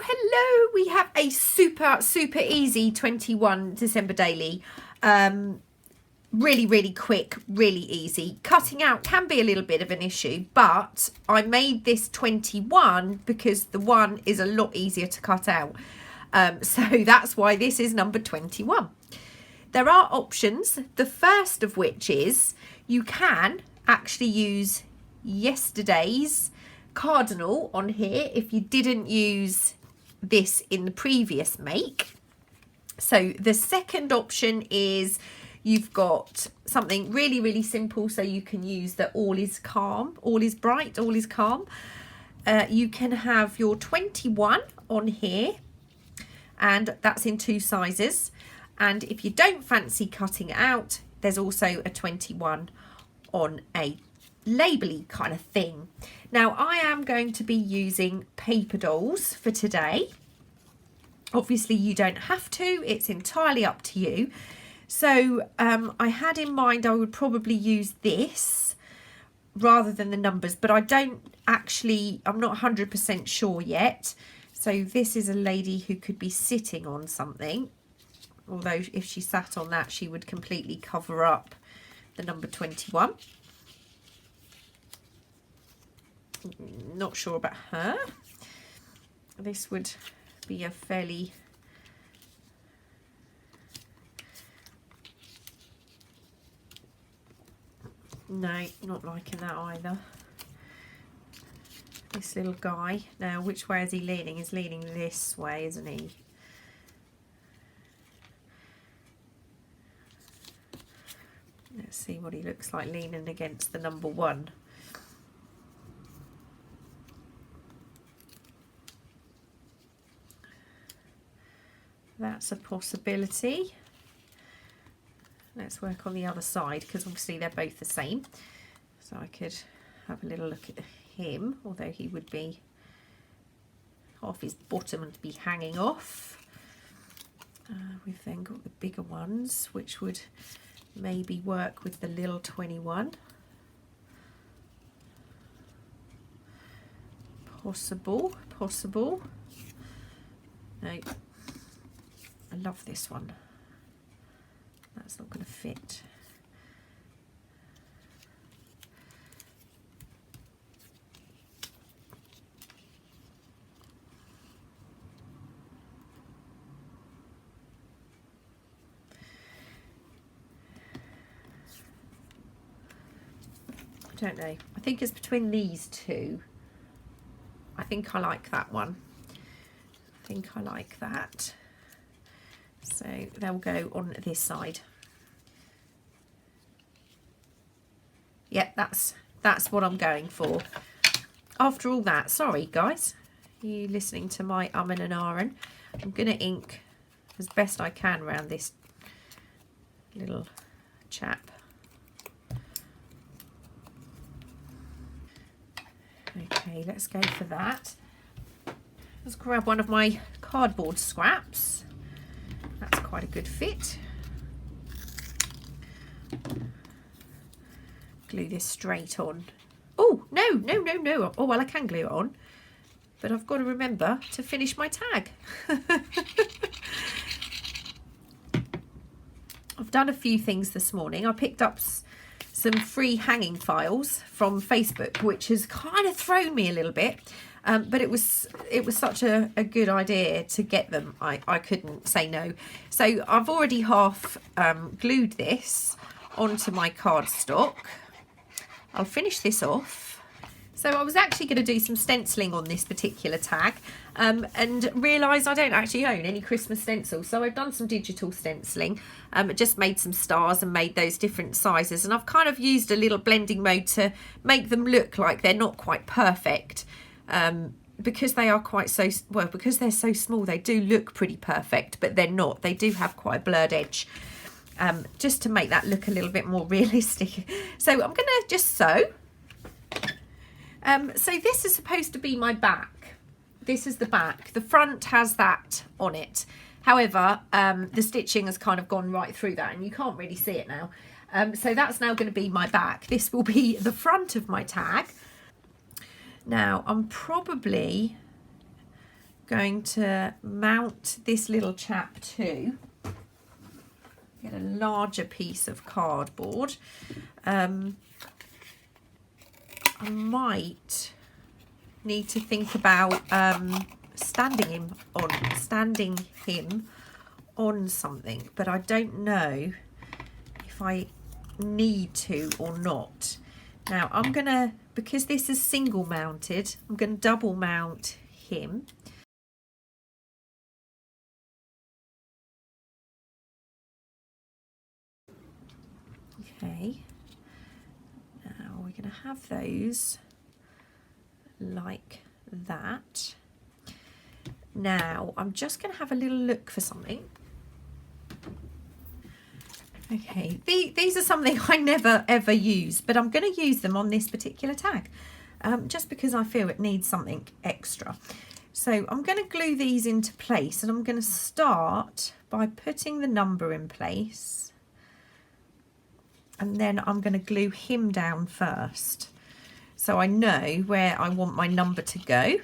Hello. We have a super easy 21 December daily. Really quick, really easy. Cutting out can be a little bit of an issue, but I made this 21 because the 1 is a lot easier to cut out. So that's why this is number 21. There are options, the first of which is you can actually use yesterday's cardinal on here if you didn't use this in the previous make. So the second option is you've got something really simple, so you can use that all is calm, all is bright, all is calm. You can have your 21 on here, and that's in 2 sizes. And if you don't fancy cutting it out, there's also a 21 on a label-y kind of thing. Now I am going to be using paper dolls for today. Obviously you don't have to, it's entirely up to you. So I had in mind I would probably use this rather than the numbers, but I don't actually, I'm not 100% sure yet. So this is a lady who could be sitting on something, although if she sat on that she would completely cover up the number 21. Not sure about her. This would be a fairly no, not liking that either. This little guy, now which way is he leaning? He's leaning this way, isn't he? Let's see what he looks like leaning against the number 1. That's a possibility. Let's work on the other side because obviously they're both the same. So I could have a little look at him, although he would be off his bottom and be hanging off. We've then got the bigger ones, which would maybe work with the little 21. Possible. No. I love this one. That's not going to fit. I don't know. I think it's between these two. I think I like that one. I think I like that. So they'll go on this side. Yeah, that's what I'm going for. After all that, sorry guys, you listening to my and ahhing. I'm gonna ink as best I can around this little chap. Okay, let's go for that. Let's grab one of my cardboard scraps. That's quite a good fit. Glue this straight on. Oh, no. Oh, well, I can glue it on. But I've got to remember to finish my tag. I've done a few things this morning. I picked up some free hanging files from Facebook, which has kind of thrown me a little bit. But it was such a good idea to get them. I couldn't say no. So I've already half glued this onto my cardstock. I'll finish this off. So I was actually going to do some stenciling on this particular tag and realised I don't actually own any Christmas stencils. So I've done some digital stenciling. Just made some stars and made those different sizes. And I've kind of used a little blending mode to make them look like they're not quite perfect. Because they are because they're so small, they do look pretty perfect, but they're not. They do have quite a blurred edge, just to make that look a little bit more realistic. So I'm going to just sew. So this is supposed to be my back. This is the back. The front has that on it. However, the stitching has kind of gone right through that and you can't really see it now. So that's now going to be my back. This will be the front of my tag. Now, I'm probably going to mount this little chap too. Get a larger piece of cardboard. I might need to think about standing him on something, but I don't know if I need to or not. Now I'm gonna, because this is single mounted, I'm gonna double mount him. Okay, now we're going to have those like that. Now I'm just going to have a little look for something. Okay, these are something I never ever use, but I'm going to use them on this particular tag, just because I feel it needs something extra. So I'm going to glue these into place, and I'm going to start by putting the number in place. And then I'm going to glue him down first, so I know where I want my number to go.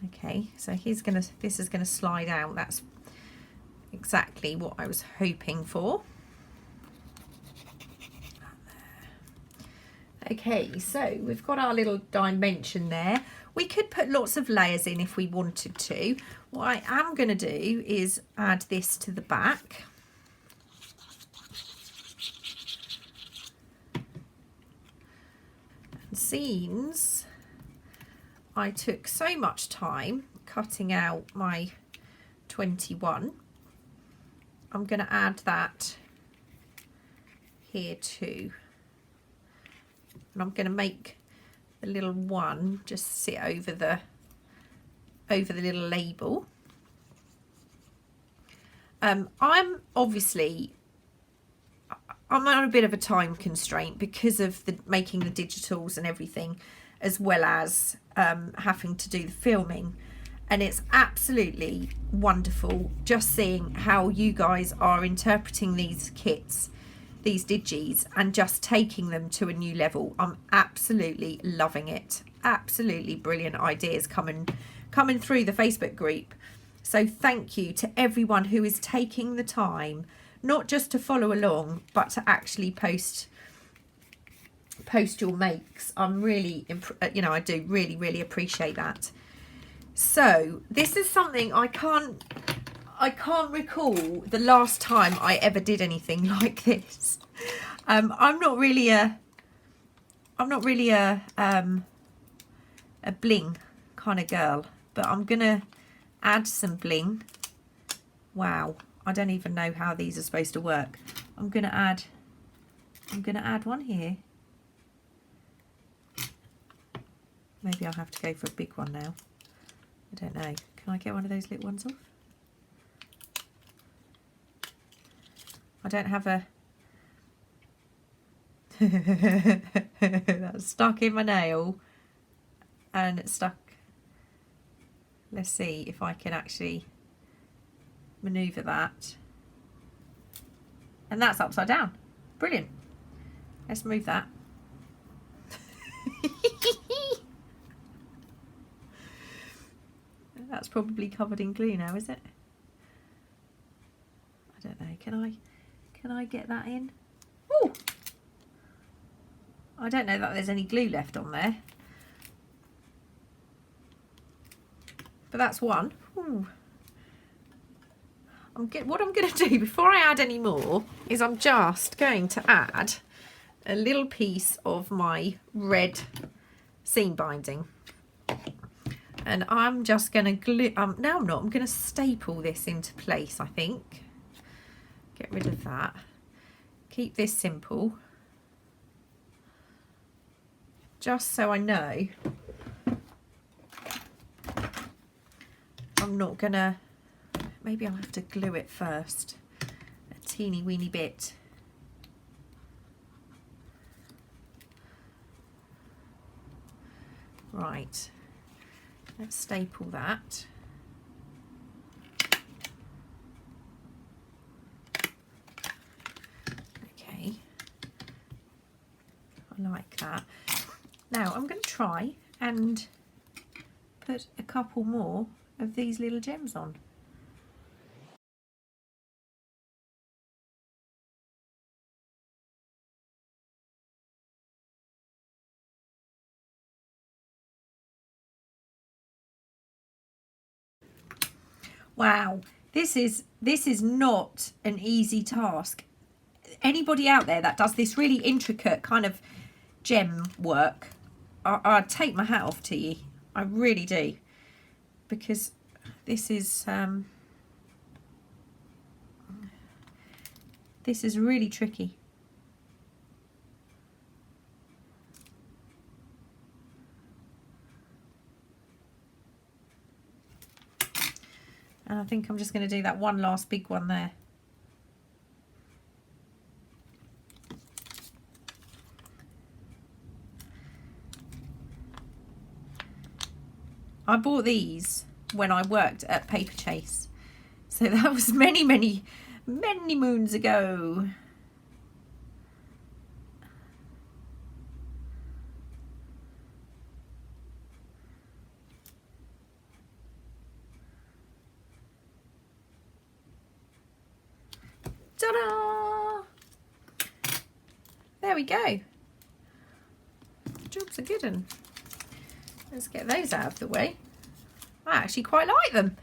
Okay, so this is gonna slide out. That's exactly what I was hoping for. Okay, so we've got our little dimension there. We could put lots of layers in if we wanted to. What I am going to do is add this to the back. And since I took so much time cutting out my 21, I'm going to add that here too. And I'm going to make the little one just sit over the little label. I'm on a bit of a time constraint because of making the digitals and everything, as well as having to do the filming. And it's absolutely wonderful just seeing how you guys are interpreting these kits, these digis, and just taking them to a new level. I'm absolutely loving it. Absolutely brilliant ideas coming through the Facebook group. So thank you to everyone who is taking the time, not just to follow along, but to actually post your makes. I'm really, I do really appreciate that. So this is something I can't recall the last time I ever did anything like this. I'm not really a bling kind of girl, but I'm gonna add some bling. Wow, I don't even know how these are supposed to work. I'm gonna add one here. Maybe I'll have to go for a big one now. I don't know. Can I get one of those little ones off? I don't have a... That's stuck in my nail. And it's stuck. Let's see if I can actually manoeuvre that. And that's upside down. Brilliant. Let's move that. That's probably covered in glue now, is it? I don't know. Can I get that in? Ooh! I don't know that there's any glue left on there. But that's one. Ooh. What I'm going to do before I add any more is I'm just going to add a little piece of my red seam binding. And I'm just going to glue, no I'm not, I'm going to staple this into place, I think. Get rid of that. Keep this simple. Just so I know I'm not going to, maybe I'll have to glue it first. A teeny weeny bit. Right. Let's staple that. like that. Now I'm going to try and put a couple more of these little gems on. Wow, this is not an easy task. Anybody out there that does this really intricate kind of gem work, I'd take my hat off to you. I really do, because this is really tricky. And I think I'm just going to do that one last big one there. I bought these when I worked at Paper Chase. So that was many, many, many moons ago. Ta-da! There we go. Job's a good one. Let's get those out of the way. I actually quite like them.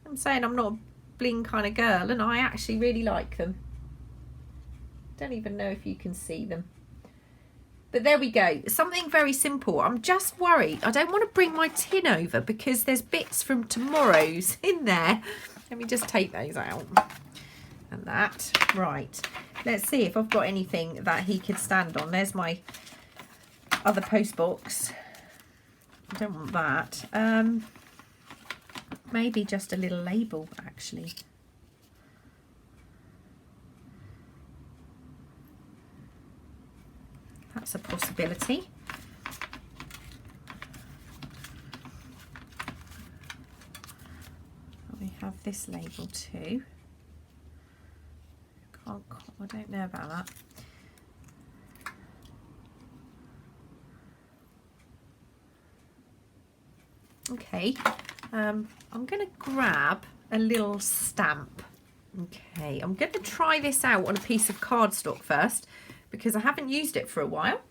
I'm saying I'm not a bling kind of girl, and I actually really like them. Don't even know if you can see them. But there we go. Something very simple. I'm just worried. I don't want to bring my tin over because there's bits from tomorrow's in there. Let me just take those out. And that. Right. Let's see if I've got anything that he could stand on. There's my other post box. I don't want that. Maybe just a little label, actually. That's a possibility. We have this label too. I don't know about that. Okay, I'm going to grab a little stamp. Okay, I'm going to try this out on a piece of cardstock first because I haven't used it for a while.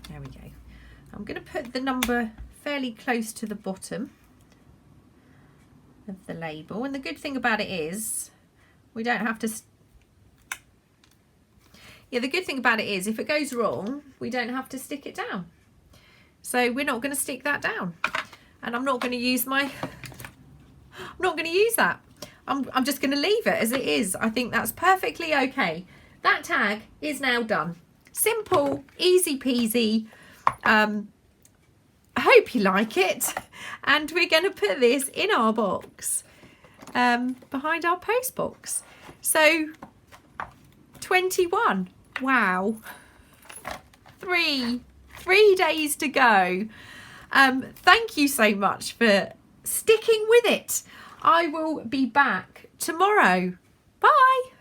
There we go. I'm going to put the number fairly close to the bottom of the label, and the good thing about it is we don't have to the good thing about it is if it goes wrong, we don't have to stick it down. So we're not going to stick that down, and I'm not going to use that. I'm just going to leave it as it is. I think that's perfectly okay. That tag is now done. Simple, easy peasy. I hope you like it, and we're going to put this in our box behind our post box. So 21. Wow. Three days to go. Thank you so much for sticking with it. I will be back tomorrow. Bye.